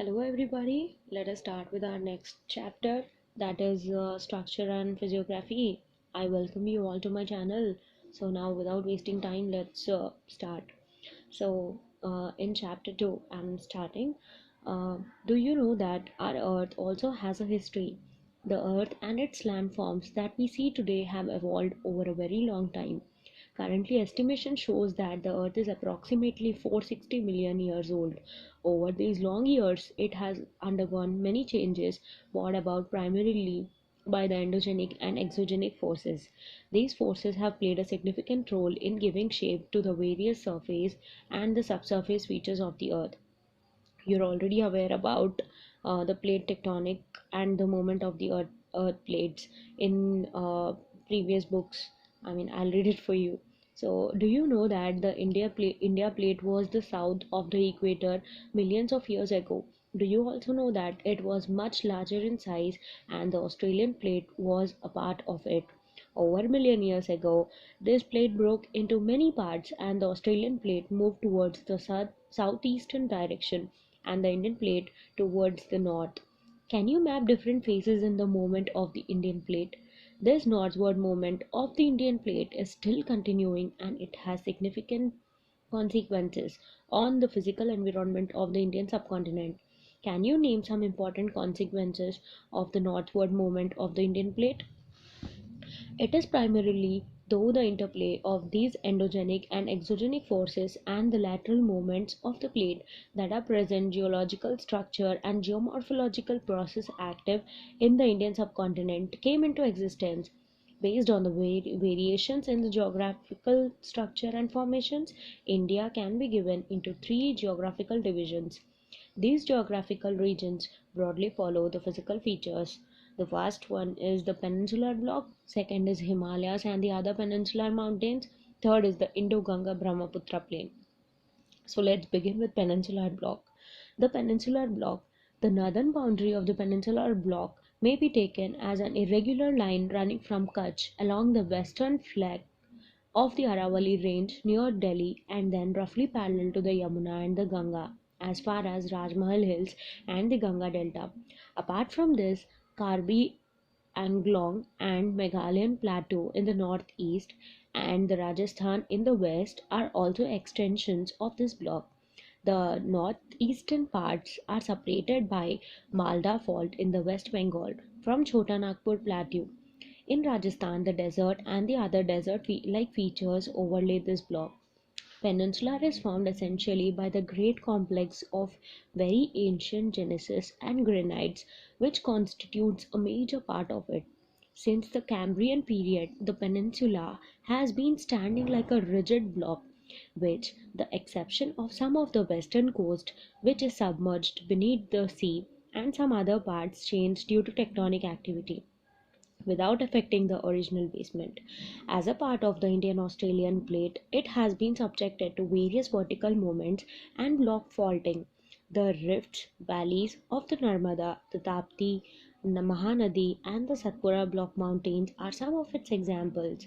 Hello, everybody. Let us start with our next chapter, that is structure and physiography. I welcome you all to my channel. So, now without wasting time, let's start. In chapter 2, I'm starting. Do you know that our earth also has a history? The earth and its landforms that we see today have evolved over a very long time. Currently, estimation shows that the Earth is approximately 460 million years old. Over these long years, it has undergone many changes brought about primarily by the endogenic and exogenic forces. These forces have played a significant role in giving shape to the various surface and the subsurface features of the Earth. You're already aware about the plate tectonic and the movement of the earth plates in previous books. I mean, I'll read it for you. So, do you know that the India plate was the south of the equator millions of years ago? Do you also know that it was much larger in size and the Australian plate was a part of it? Over a million years ago, this plate broke into many parts and the Australian plate moved towards the southeastern direction and the Indian plate towards the north. Can you map different phases in the movement of the Indian plate? This northward movement of the Indian plate is still continuing and it has significant consequences on the physical environment of the Indian subcontinent. Can you name some important consequences of the northward movement of the Indian plate? It is primarily through the interplay of these endogenic and exogenic forces and the lateral movements of the plate that are present geological structure and geomorphological process active in the Indian subcontinent came into existence. Based on the variations in the geographical structure and formations, India can be given into three geographical divisions. These geographical regions broadly follow the physical features. The first one is the peninsular block, second is Himalayas and the other peninsular mountains, third is the Indo-Ganga Brahmaputra plain. So let's begin with peninsular block. The peninsular block, the northern boundary of the peninsular block may be taken as an irregular line running from Kutch along the western flank of the Aravalli range near Delhi and then roughly parallel to the Yamuna and the Ganga as far as Rajmahal Hills and the Ganga Delta. Apart from this, Karbi Anglong and Meghalayan Plateau in the northeast and the Rajasthan in the west are also extensions of this block. The northeastern parts are separated by Malda Fault in the West Bengal from Chota Nagpur Plateau. In Rajasthan, the desert and the other desert-like features overlay this block. Peninsular is formed essentially by the great complex of very ancient gneisses and granites, which constitutes a major part of it. Since the Cambrian period, the peninsula has been standing like a rigid block, with the exception of some of the western coast, which is submerged beneath the sea, and some other parts changed due to tectonic activity without affecting the original basement. As a part of the Indian Australian plate, it has been subjected to various vertical movements and block faulting. The rifts, valleys of the Narmada, the Tapti, the Mahanadi, and the Satpura Block Mountains are some of its examples.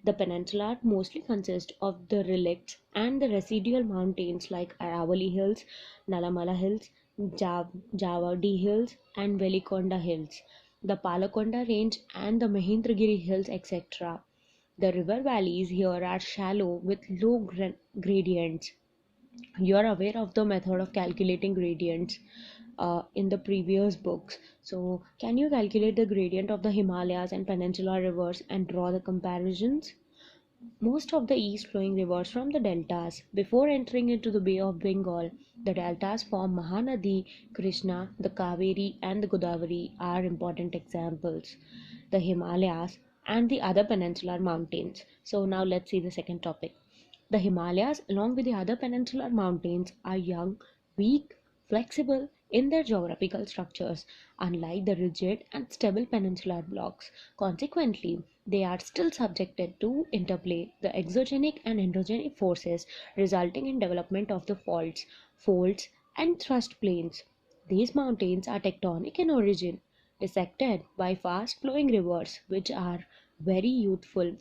The peninsula mostly consists of the relicts and the residual mountains like Aravalli Hills, Nalamala Hills, Javadi Hills, and Velikonda Hills, the Palakonda Range, and the Mahendragiri Hills, etc. The river valleys here are shallow with low gradients. You are aware of the method of calculating gradients in the previous books. So, can you calculate the gradient of the Himalayas and peninsular rivers and draw the comparisons? Most of the east flowing rivers from the deltas, before entering into the Bay of Bengal, the deltas form Mahanadi, Krishna, the Kaveri, and the Godavari are important examples. The Himalayas and the other peninsular mountains. So, now let's see the second topic. The Himalayas, along with the other peninsular mountains, are young, weak, flexible in their geographical structures, unlike the rigid and stable peninsular blocks. Consequently, they are still subjected to interplay, the exogenic and endogenic forces resulting in development of the faults, folds, and thrust planes. These mountains are tectonic in origin, dissected by fast flowing rivers very youthful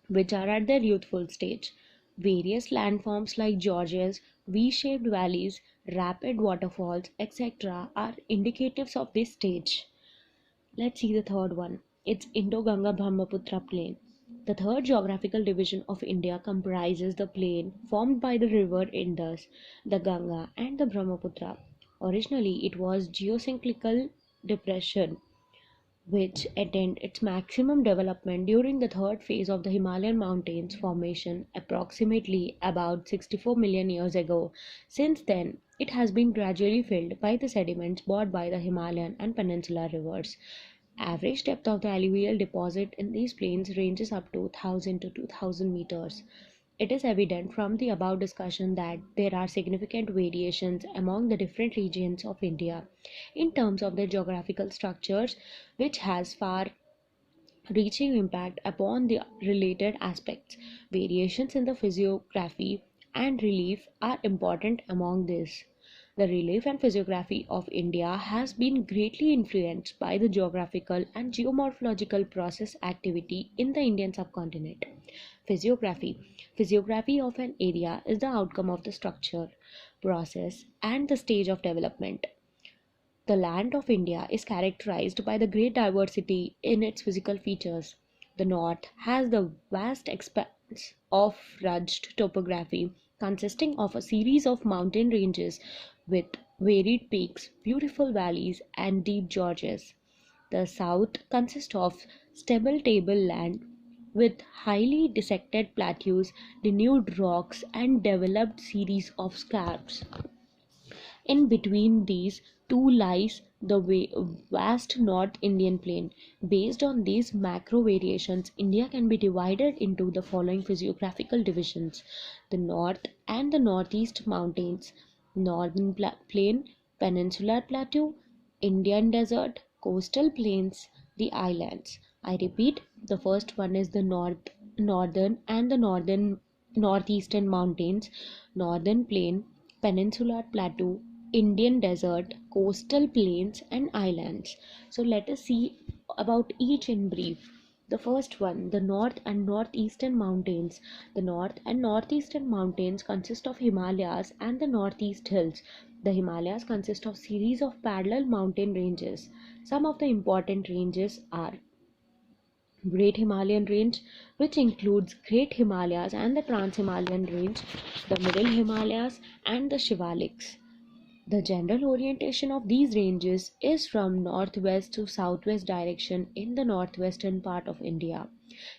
which are at their youthful stage. Various landforms like gorges, V shaped valleys, rapid waterfalls, etc., are indicatives of this stage. Let's see the third one. It's Indo-Ganga Brahmaputra Plain. The third geographical division of India comprises the plain formed by the river Indus, the Ganga, and the Brahmaputra. Originally, it was geocyclical depression which attained its maximum development during the third phase of the Himalayan mountains formation approximately about 64 million years ago. Since then, it has been gradually filled by the sediments brought by the Himalayan and peninsular rivers. Average depth of the alluvial deposit in these plains ranges up to 1000 to 2000 meters. It is evident from the above discussion that there are significant variations among the different regions of India in terms of their geographical structures, which has far reaching impact upon the related aspects. Variations in the physiography and relief are important among these. The relief and physiography of India has been greatly influenced by the geographical and geomorphological process activity in the Indian subcontinent. Physiography. Physiography of an area is the outcome of the structure, process, and the stage of development. The land of India is characterized by the great diversity in its physical features. The north has the vast expanse of rugged topography consisting of a series of mountain ranges with varied peaks, beautiful valleys, and deep gorges. The south consists of stable tableland with highly dissected plateaus, denuded rocks, and developed series of scarps. In between these two lies the vast North Indian plain. Based on these macro variations, India can be divided into the following physiographical divisions: the North and the Northeast Mountains, Northern Plain, Peninsular Plateau, Indian Desert, Coastal Plains, the Islands. I repeat, the first one is the Northern and the Northeastern Mountains, Northern Plain, Peninsular Plateau, Indian Desert, Coastal Plains, and Islands. So let us see about each in brief. The first one, the North and Northeastern Mountains. The North and Northeastern Mountains consist of Himalayas and the Northeast Hills. The Himalayas consist of series of parallel mountain ranges. Some of the important ranges are Great Himalayan Range, which includes Great Himalayas and the Trans-Himalayan Range, the Middle Himalayas, and the Shivaliks. The general orientation of these ranges is from northwest to southwest direction in the northwestern part of India.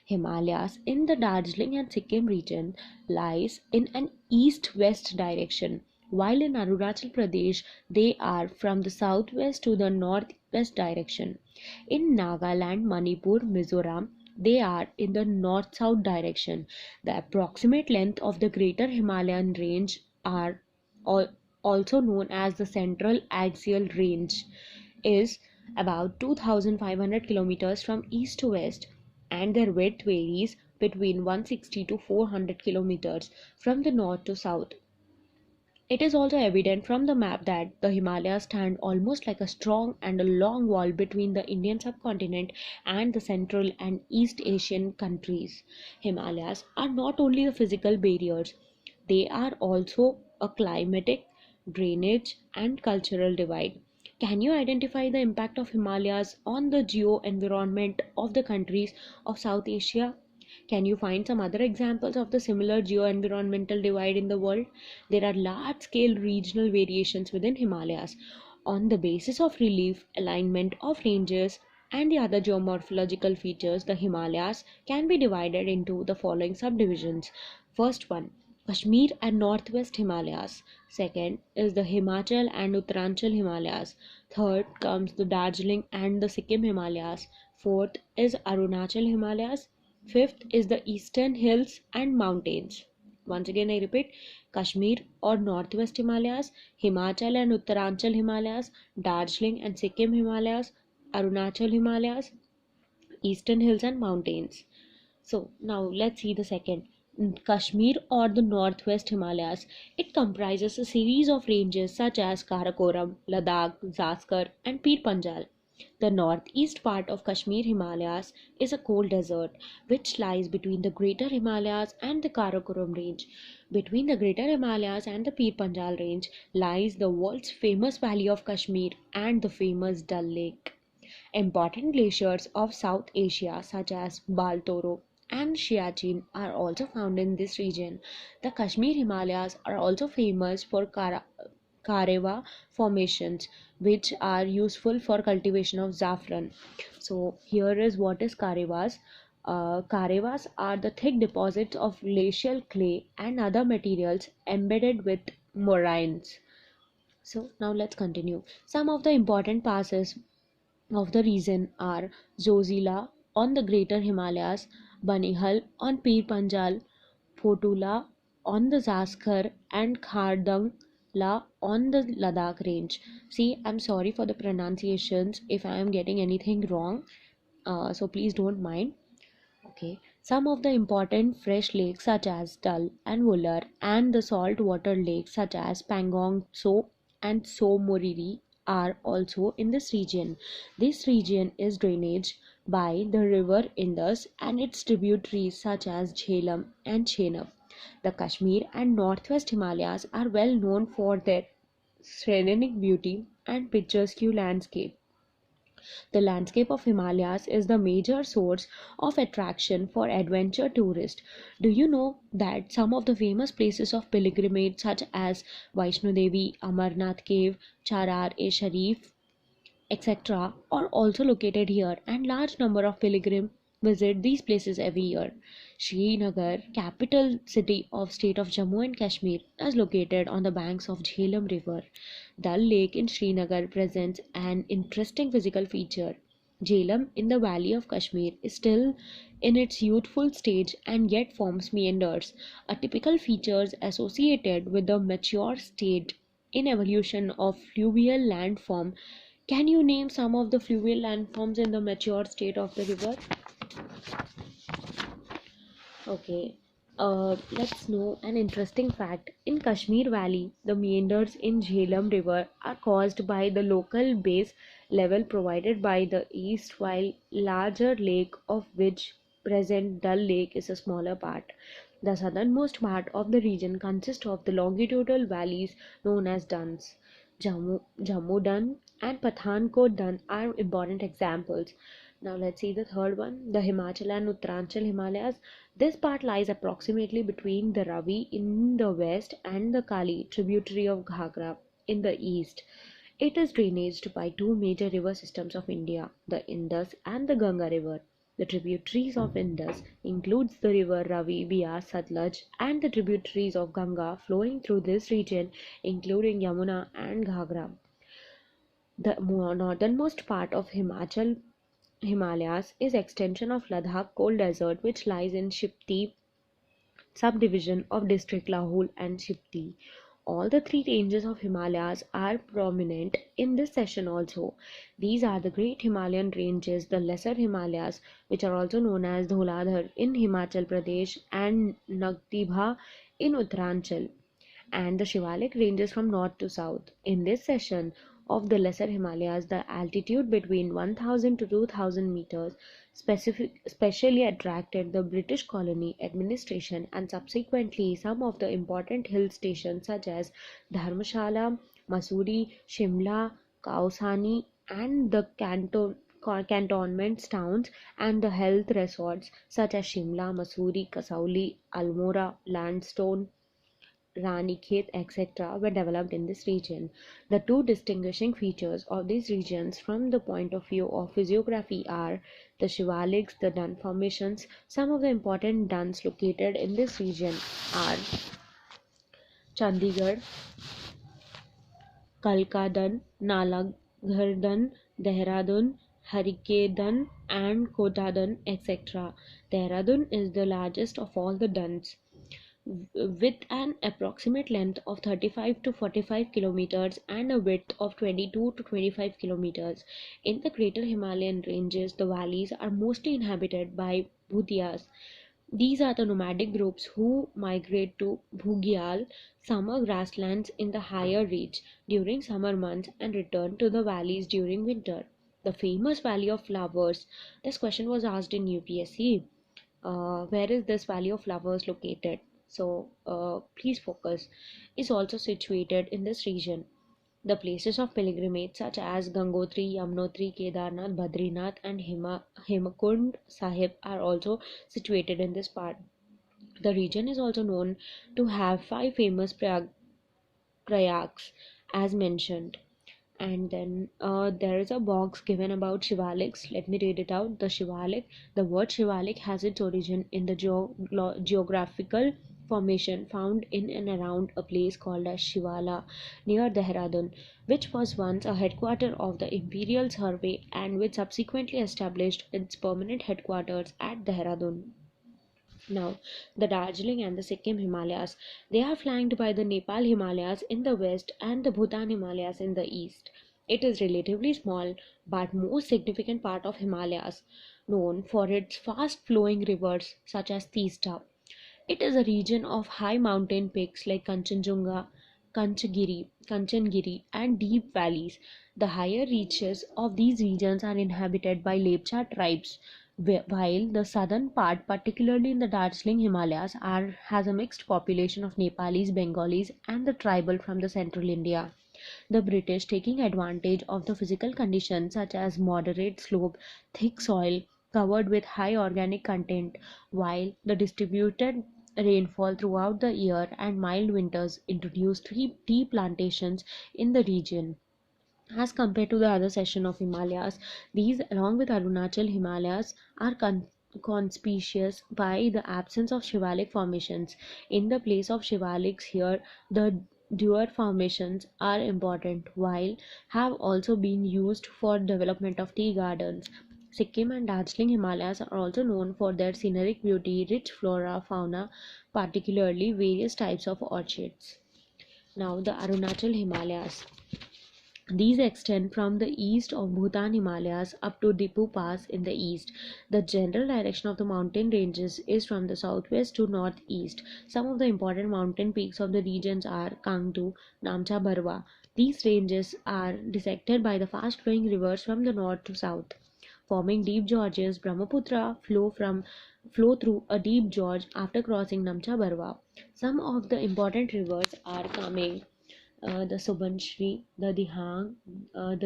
Himalayas in the Darjeeling and Sikkim region lies in an east-west direction, while in Arunachal Pradesh they are from the southwest to the northwest direction. In Nagaland, Manipur, Mizoram, they are in the north-south direction. The approximate length of the Greater Himalayan Range are also known as the Central Axial Range, is about 2,500 kilometers from east to west, and their width varies between 160 to 400 kilometers from the north to south. It is also evident from the map that the Himalayas stand almost like a strong and a long wall between the Indian subcontinent and the Central and East Asian countries. Himalayas are not only the physical barriers, they are also a climatic, drainage, and cultural divide. Can you identify the impact of Himalayas on the geo-environment of the countries of South Asia? Can you find some other examples of the similar geo-environmental divide in the world? There are large-scale regional variations within Himalayas. On the basis of relief, alignment of ranges, and the other geomorphological features, the Himalayas can be divided into the following subdivisions. First one, Kashmir and Northwest Himalayas. Second is the Himachal and Uttaranchal Himalayas. Third comes the Darjeeling and the Sikkim Himalayas. Fourth is Arunachal Himalayas. Fifth is the Eastern Hills and Mountains. Once again I repeat, Kashmir or Northwest Himalayas, Himachal and Uttaranchal Himalayas, Darjeeling and Sikkim Himalayas, Arunachal Himalayas, Eastern Hills and Mountains. So now let's see the second. Kashmir or the Northwest Himalayas. It comprises a series of ranges such as Karakoram, Ladakh, Zaskar, and Pir Panjal. The northeast part of Kashmir Himalayas is a cold desert which lies between the Greater Himalayas and the Karakoram Range. Between the Greater Himalayas and the Pir Panjal Range lies the world's famous Valley of Kashmir and the famous Dal Lake. Important glaciers of South Asia such as Baltoro and Siachen are also found in this region. The Kashmir Himalayas are also famous for Karewa formations, which are useful for cultivation of saffron. So here is what is Karevas. Karevas are the thick deposits of glacial clay and other materials embedded with moraines. So now let's continue. Some of the important passes of the region are Zojila on the Greater Himalayas, Banihal on Pir Panjal, Photula on the Zaskar, and Khardangla on the Ladakh range. See, I'm sorry for the pronunciations if I am getting anything wrong, so please don't mind. Okay, some of the important fresh lakes such as Dal and Wular and the saltwater lakes such as Pangong Tso and So Moriri are also in this region. This region is drained by the river Indus and its tributaries such as Jhelum and Chenab. The Kashmir and Northwest Himalayas are well known for their scenic beauty and picturesque landscape. The landscape of Himalayas is the major source of attraction for adventure tourists. Do you know that some of the famous places of pilgrimage such as Vaishno Devi, Amarnath Cave, Charar-e-Sharif, etc. are also located here, and large number of pilgrims visit these places every year. Srinagar, capital city of state of Jammu and Kashmir, is located on the banks of Jhelum River. Dal Lake in Srinagar presents an interesting physical feature. Jhelum in the valley of Kashmir is still in its youthful stage and yet forms meanders, a typical features associated with the mature state in evolution of fluvial landform. Can you name some of the fluvial landforms in the mature state of the river? Okay. Let's know an interesting fact. In Kashmir Valley, the meanders in Jhelum River are caused by the local base level provided by the east, while larger lake of which present Dal Lake is a smaller part. The southernmost part of the region consists of the longitudinal valleys known as duns. Jammu Dun and Pathankot Dun are important examples. Now let's see the third one, the Himachal and Uttaranchal Himalayas. This part lies approximately between the Ravi in the west and the Kali, tributary of Ghagra, in the east. It is drainaged by two major river systems of India, the Indus and the Ganga River. The tributaries of Indus includes the river Ravi, Bias, Satluj, and the tributaries of Ganga flowing through this region, including Yamuna and Ghagra. The northernmost part of Himalayas is extension of Ladakh cold desert which lies in Shipti subdivision of district Lahul and Shipti. All the three ranges of Himalayas are prominent in this session also. These are the Great Himalayan ranges, the Lesser Himalayas, which are also known as Dholadhar in Himachal Pradesh and Nagtibha in Uttaranchal, and the Shivalik ranges from north to south. In this section of the Lesser Himalayas, the altitude between 1000 to 2000 meters specially attracted the British colony administration and subsequently some of the important hill stations such as Dharmshala, Mussoorie, Shimla, Kausani, and the cantonment towns and the health resorts such as Shimla, Mussoorie, Kasauli, Almora, Landstone, Ranikhet, etc., were developed in this region. The two distinguishing features of these regions from the point of view of physiography are the Shivaliks, the Dun formations. Some of the important duns located in this region are Chandigarh, Kalka Dun, Nalagarh Dun, Dehradun, Harike Dun, and Kota Dun, etc. Dehradun is the largest of all the duns with an approximate length of 35 to 45 kilometers and a width of 22 to 25 kilometers. In the greater Himalayan ranges, the valleys are mostly inhabited by Bhutias. These are the nomadic groups who migrate to Bhugial summer grasslands in the higher reach during summer months and return to the valleys during winter. The famous Valley of Flowers. This question was asked in UPSC. Where is this Valley of Flowers located? So please focus. Is also situated in this region. The places of pilgrimage such as Gangotri, Yamunotri, Kedarnath, Badrinath and Hemakund Sahib are also situated in this part. The region is also known to have five famous prayags as mentioned. And then there is a box given about Shivaliks. Let me read it out. The word Shivalik has its origin in the geographical formation found in and around a place called as Shivala near Dehradun, which was once a headquarter of the Imperial Survey and which subsequently established its permanent headquarters at Dehradun. Now, the Darjeeling and the Sikkim Himalayas, they are flanked by the Nepal Himalayas in the west and the Bhutan Himalayas in the east. It is relatively small but most significant part of Himalayas, known for its fast flowing rivers such as Teesta. It is a region of high mountain peaks like Kanchangiri, and deep valleys. The higher reaches of these regions are inhabited by Lepcha tribes, while the southern part, particularly in the Darjeeling Himalayas, has a mixed population of Nepalis, Bengalis, and the tribal from the central India. The British, taking advantage of the physical conditions such as moderate slope, thick soil covered with high organic content, while the distributed rainfall throughout the year and mild winters, introduced tea plantations in the region. As compared to the other section of Himalayas, these, along with Arunachal Himalayas, are conspicuous by the absence of Shivalik formations. In the place of Shivaliks here, the Dewar formations are important, while have also been used for development of tea gardens. Sikkim and Darjeeling Himalayas are also known for their scenic beauty, rich flora, fauna, particularly various types of orchids. Now, the Arunachal Himalayas. These extend from the east of Bhutan Himalayas up to Dipu Pass in the east. The general direction of the mountain ranges is from the southwest to northeast. Some of the important mountain peaks of the regions are Kangtu, Namcha Barwa. These ranges are dissected by the fast flowing rivers from the north to south, forming deep gorges. Brahmaputra flow through a deep gorge after crossing Namcha Barwa. Some of the important rivers are Kameng, the Subanshri, the the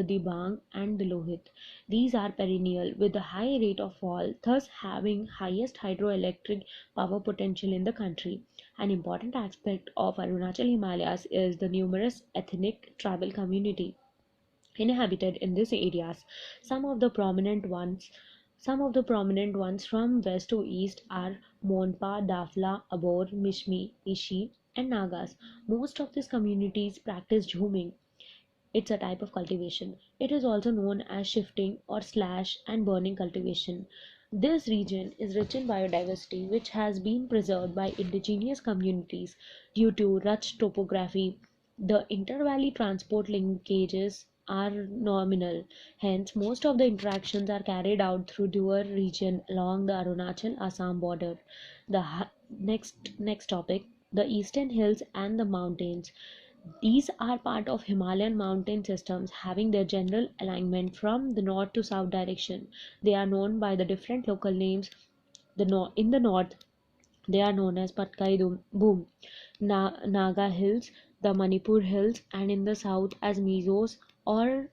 Dibang, and the Lohit. These are perennial with a high rate of fall, thus having highest hydroelectric power potential in the country. An important aspect of Arunachal Himalayas is the numerous ethnic tribal community inhabited in these areas. Some of the prominent ones from west to east are Monpa, Dafla, Abor, Mishmi, Ishi, and Nagas. Most of these communities practice jhuming. It's a type of cultivation. It is also known as shifting or slash and burning cultivation. This region is rich in biodiversity, which has been preserved by indigenous communities due to rich topography. The intervalley transport linkages are nominal, hence, most of the interactions are carried out through Dewar region along the Arunachal Assam border. Next topic, the eastern hills and the mountains. These are part of Himalayan mountain systems having their general alignment from the north to south direction. They are known by the different local names. In the north, they are known as Patkai Boom, Naga Hills, the Manipur Hills, and in the south as Mizos or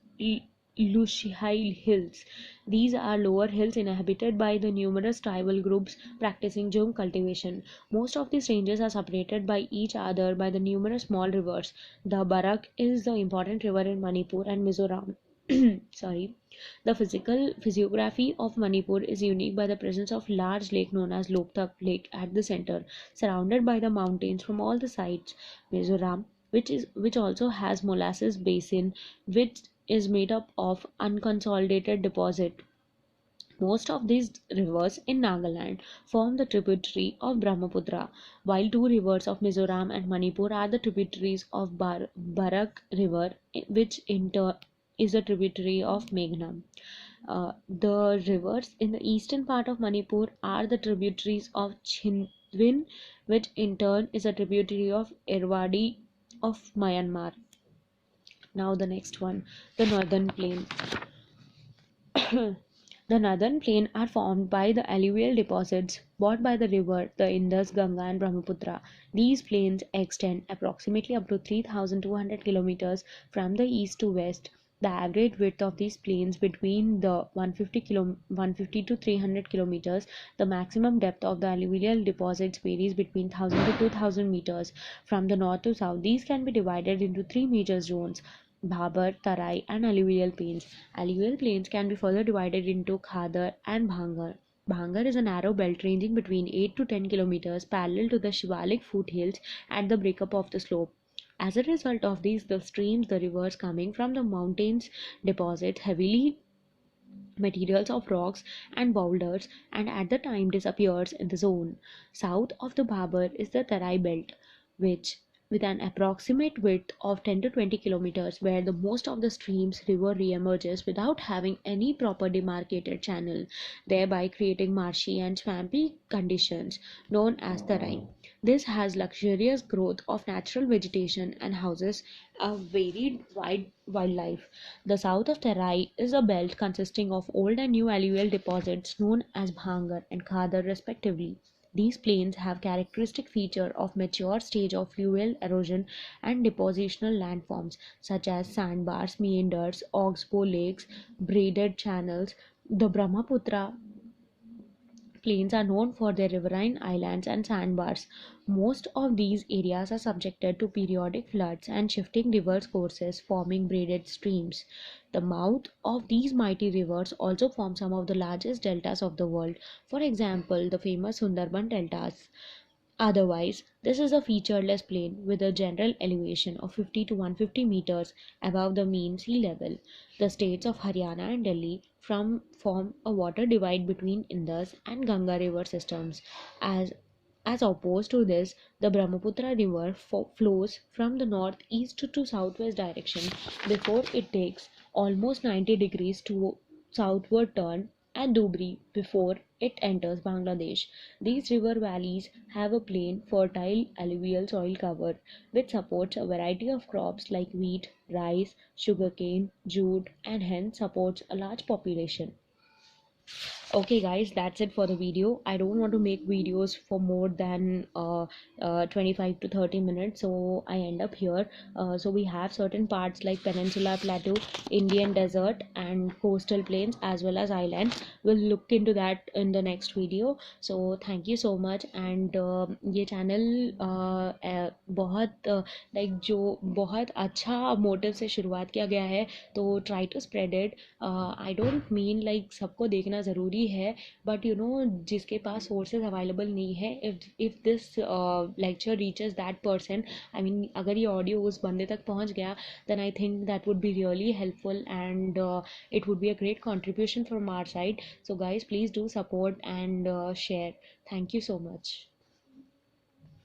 Lushihai Hills. These are lower hills inhabited by the numerous tribal groups practicing jhum cultivation. Most of these ranges are separated by each other by the numerous small rivers. The Barak is the important river in Manipur and Mizoram. Sorry. The physiography of Manipur is unique by the presence of large lake known as Loktak Lake at the center, surrounded by the mountains from all the sides. Mizoram, which also has molasses basin, which is made up of unconsolidated deposit. Most of these rivers in Nagaland form the tributary of Brahmaputra, while two rivers of Mizoram and Manipur are the tributaries of Barak River, which in turn is a tributary of Meghna. The rivers in the eastern part of Manipur are the tributaries of Chindwin, which in turn is a tributary of Irrawaddy of Myanmar. Now the next one, the northern plain. The northern plain are formed by the alluvial deposits brought by the river, the Indus, Ganga, and Brahmaputra. These plains extend approximately up to 3,200 kilometers from the east to west. The average width of these plains between the 150 to 300 kilometers. The maximum depth of the alluvial deposits varies between 1,000 to 2,000 meters. From the north to south, these can be divided into three major zones: Bhabar, Tarai, and alluvial plains. Alluvial plains can be further divided into Khadar and Bhangar. Bhangar is a narrow belt ranging between 8 to 10 kilometers parallel to the Shivalik foothills at the breakup of the slope. As a result of these, the streams, the rivers coming from the mountains deposit heavily materials of rocks and boulders and at the time disappears in the zone. South of the Bhabar is the Tarai belt, which with an approximate width of 10 to 20 kilometers, where the most of the stream's river reemerges without having any proper demarcated channel, thereby creating marshy and swampy conditions known as Tarai. This has luxurious growth of natural vegetation and houses a varied wide wildlife. The south of Terai is a belt consisting of old and new alluvial deposits known as Bhangar and Khadar respectively. These plains have characteristic feature of mature stage of fluvial erosion and depositional landforms such as sandbars, meanders, oxbow lakes, braided channels. The Brahmaputra plains are known for their riverine islands and sandbars. Most of these areas are subjected to periodic floods and shifting river courses, forming braided streams. The mouth of these mighty rivers also form some of the largest deltas of the world. For example, the famous Sundarban deltas. Otherwise, this is a featureless plain with a general elevation of 50 to 150 meters above the mean sea level. The states of Haryana and Delhi form a water divide between Indus and Ganga river systems. As opposed to this, the Brahmaputra river flows from the northeast to southwest direction before it takes almost 90 degrees to southward turn at Dhubri before it enters Bangladesh. These river valleys have a plain, fertile alluvial soil cover which supports a variety of crops like wheat, rice, sugarcane, jute, and hence supports a large population. Okay guys, that's it for the video. I don't want to make videos for more than 25 to 30 minutes, so I end up here. So we have certain parts like Peninsula Plateau, Indian Desert, and coastal plains as well as islands. We'll look into that in the next video. So thank you so much. And ये channel बहुत like जो बहुत अच्छा motive से शुरुआत किया गया है, तो try to spread it. I don't mean like सबको देखना ज़रूरी है, बट यू नो जिसके पास सोर्सेज अवेलेबल नहीं है, if this lecture reaches that person, I mean अगर ये ऑडियो उस बंदे तक पहुंच गया, then I think that would be really helpful and it would be a great contribution from our side. So guys, please do support and share. Thank you so much.